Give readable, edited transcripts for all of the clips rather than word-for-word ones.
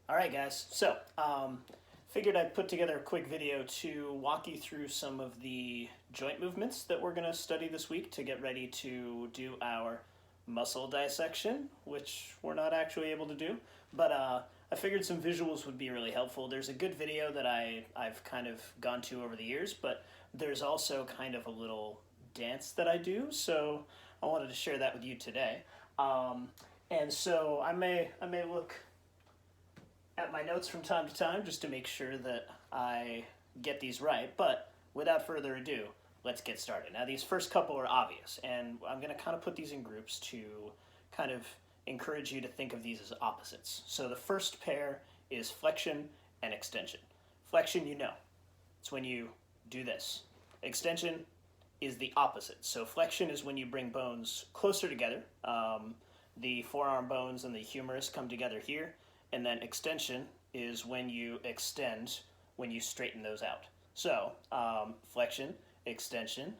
All right, guys. So, figured I'd put together a quick video to walk you through some of the joint movements that we're going to study this week to get ready to do our muscle dissection, which we're not actually able to do. But I figured some visuals would be really helpful. There's a good video that I've kind of gone to over the years, but there's also kind of a little dance that I do, so I wanted to share that with you today. And so I may look at my notes from time to time just to make sure that I get these right. But without further ado, let's get started. Now, these first couple are obvious, and I'm going to kind of put these in groups to kind of encourage you to think of these as opposites. So the first pair is flexion and extension. Flexion, you know, it's when you do this. Extension is the opposite. So flexion is when you bring bones closer together. The forearm bones and the humerus come together here. And then extension is when you extend, when you straighten those out. So flexion, extension,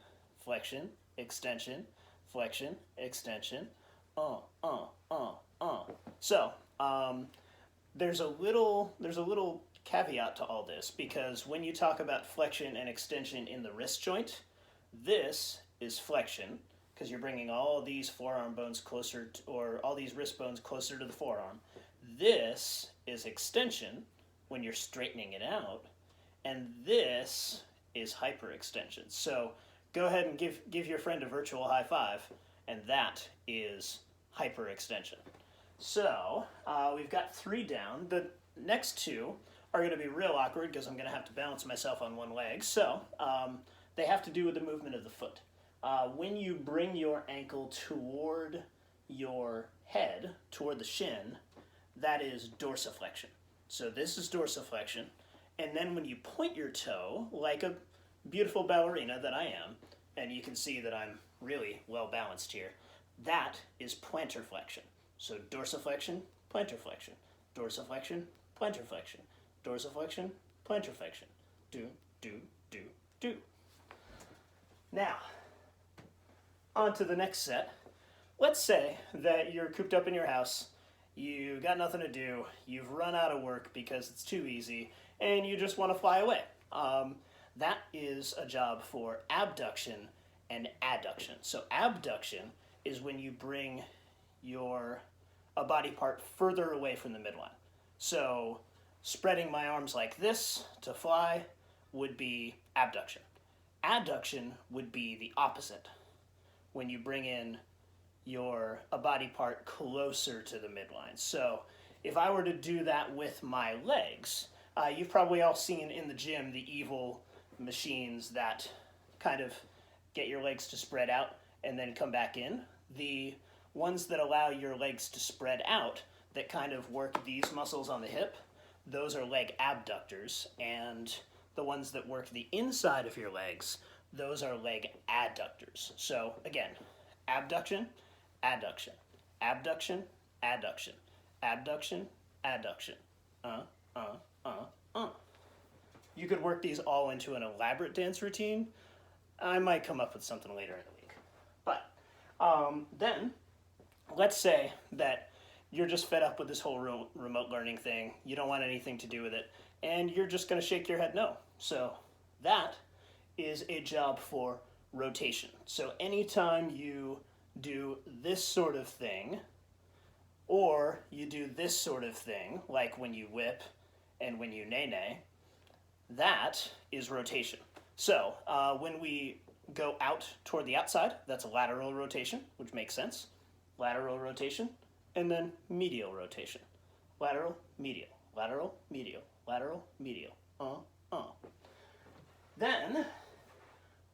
flexion, extension, flexion, extension, So there's a little caveat to all this, because when you talk about flexion and extension in the wrist joint, this is flexion because you're bringing all these forearm bones closer to, or all these wrist bones closer to the forearm. This is extension when you're straightening it out, and this is hyperextension. So go ahead and give your friend a virtual high five, and that is hyperextension. So we've got 3 down. The next 2 are going to be real awkward because I'm going to have to balance myself on one leg. So they have to do with the movement of the foot. When you bring your ankle toward your head, toward the shin, that is dorsiflexion. So this is dorsiflexion. And then when you point your toe, like a beautiful ballerina that I am, and you can see that I'm really well balanced here, that is plantar flexion. So dorsiflexion, plantar flexion, dorsiflexion, plantar flexion, dorsiflexion, plantar flexion. Do, do, do, do. Now, on to the next set. Let's say that you're cooped up in your house, you got nothing to do, you've run out of work because it's too easy, and you just want to fly away. That is a job for abduction and adduction. So abduction is when you bring a body part further away from the midline. So spreading my arms like this to fly would be abduction. Adduction would be the opposite, when you bring in a body part closer to the midline. So if I were to do that with my legs, you've probably all seen in the gym the evil machines that kind of get your legs to spread out and then come back in. The ones that allow your legs to spread out, that kind of work these muscles on the hip, those are leg abductors, and the ones that work the inside of your legs, those are leg adductors. So again, abduction, adduction, abduction, adduction, abduction, adduction. You could work these all into an elaborate dance routine. I might come up with something later in the week. But then, let's say that you're just fed up with this whole remote learning thing, you don't want anything to do with it, and you're just going to shake your head no. So that is a job for rotation. So anytime you do this sort of thing, or you do this sort of thing, like when you whip and when you nay-nay, that is rotation. So when we go out toward the outside, that's a lateral rotation, which makes sense. Lateral rotation, and then medial rotation. Lateral, medial, lateral, medial, lateral, medial. Then,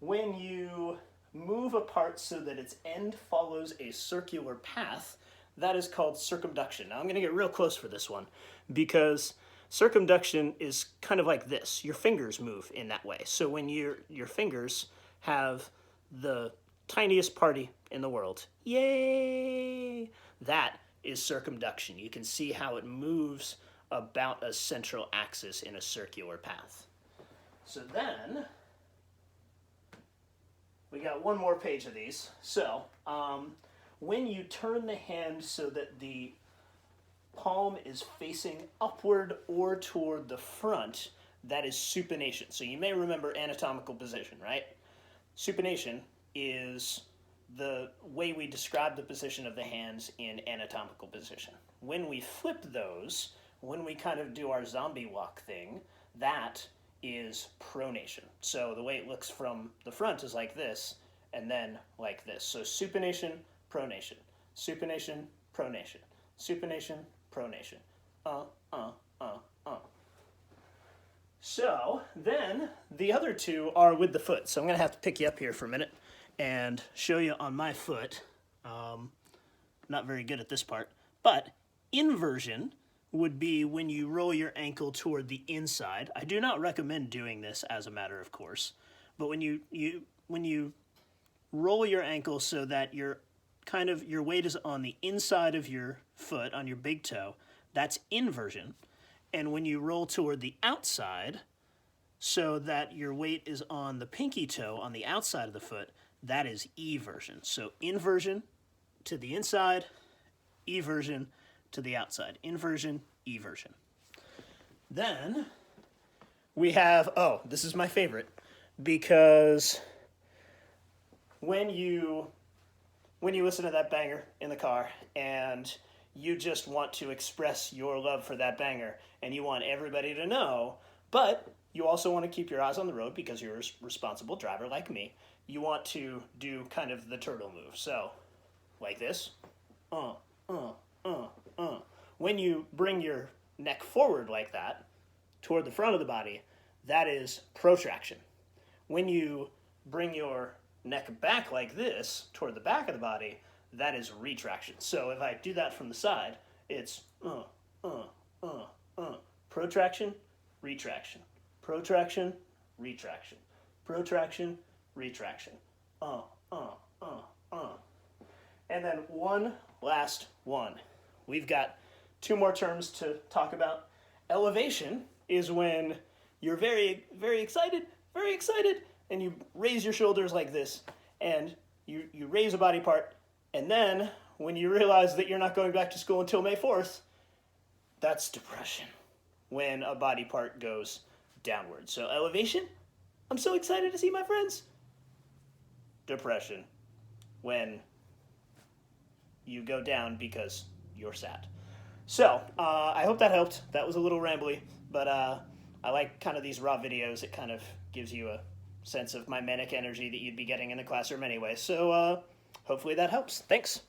when you move a part so that its end follows a circular path, that is called circumduction. Now I'm going to get real close for this one, because circumduction is kind of like this. Your fingers move in that way. So when your fingers have the tiniest party in the world, yay, that is circumduction. You can see how it moves about a central axis in a circular path. So then, we got one more page of these. So when you turn the hand so that the palm is facing upward or toward the front, that is supination. So you may remember anatomical position, right? Supination is the way we describe the position of the hands in anatomical position. When we flip those, when we kind of do our zombie walk thing, that is pronation. So the way it looks from the front is like this, and then like this. So supination, pronation. Supination, pronation. Supination, pronation. So then the other two are with the foot. So I'm going to have to pick you up here for a minute and show you on my foot. Not very good at this part, but inversion would be when you roll your ankle toward the inside. I do not recommend doing this as a matter of course, but when you roll your ankle so that your weight is on the inside of your foot, on your big toe, that's inversion. And when you roll toward the outside so that your weight is on the pinky toe on the outside of the foot, that is eversion. So inversion to the inside, eversion to the outside. Inversion, eversion. Then we have, oh, this is my favorite, because when you listen to that banger in the car and you just want to express your love for that banger and you want everybody to know, but you also want to keep your eyes on the road because you're a responsible driver like me, you want to do kind of the turtle move. So, like this. When you bring your neck forward like that, toward the front of the body, that is protraction. When you bring your neck back like this, toward the back of the body, that is retraction. So if I do that from the side, it's protraction, retraction, protraction, retraction, protraction, retraction, And then one last one. We've got two more terms to talk about. Elevation is when you're very, very excited, and you raise your shoulders like this, and you raise a body part, and then when you realize that you're not going back to school until May 4th, that's depression, when a body part goes downward. So elevation, I'm so excited to see my friends. Depression, when you go down because you're sad. So, I hope that helped. That was a little rambly, but I like kind of these raw videos. It kind of gives you a sense of my manic energy that you'd be getting in the classroom anyway. So, hopefully that helps. Thanks.